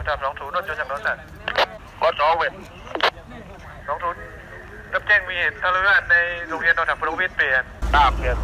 ครับ2 0 รถยนต์จำนวนสัตว์กด2 เวท2 0รับแจ้งมีเหตุทะเลาะวิวาทในโรงเรียนนนทบุรีเปลี่ยนตามเปลี่ยน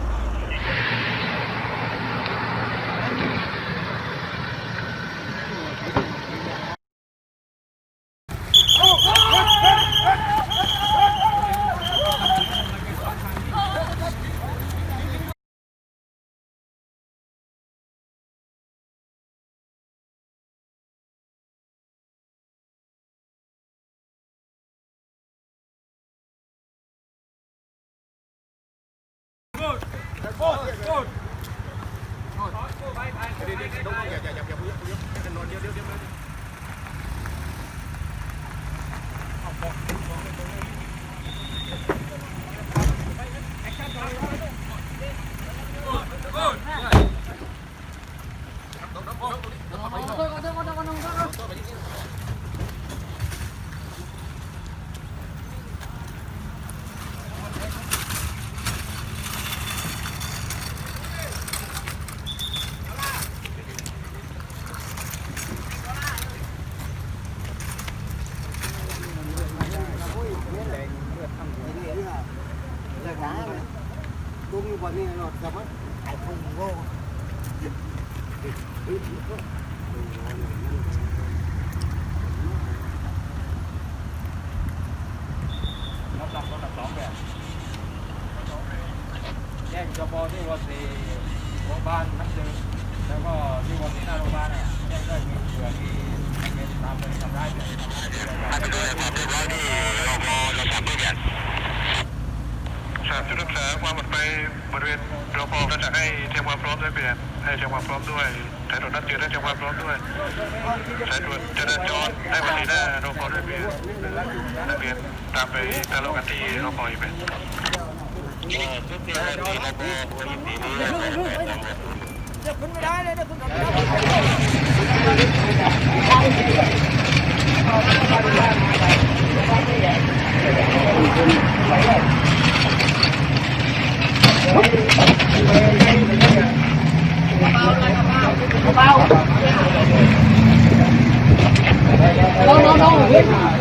แจ้งจปที่วัดสีโรงพยาบาลน้ำจืดแล้วก็ที่วัดสีหน้าโรงพยาบาลเนี่ยแจ้งได้มีเผื่อที่เป็นตามไปทำร้ายเนี่ยไปดูความเรียบร้อยที่เราทำด้วยกันจุดรักษาความปลอดภัยบริเวณรพก็จะให้เตรียมความพร้อมด้วยเปลี่ยนให้เตรียมความพร้อมด้วยสายตรวจนัดเจอได้เตรียมความพร้อมด้วยสายตรวจจราจรได้วันนี้หน้ารพด้วยเปลี่ยนนักเรียนตามไปทะเลาะกันที่รพอีกเป็นชุดที่ให้ตีรพบริเวณนี้เดี๋ยวคุณไม่ได้เลยเดี๋ยวคุณทำไม่ได้No.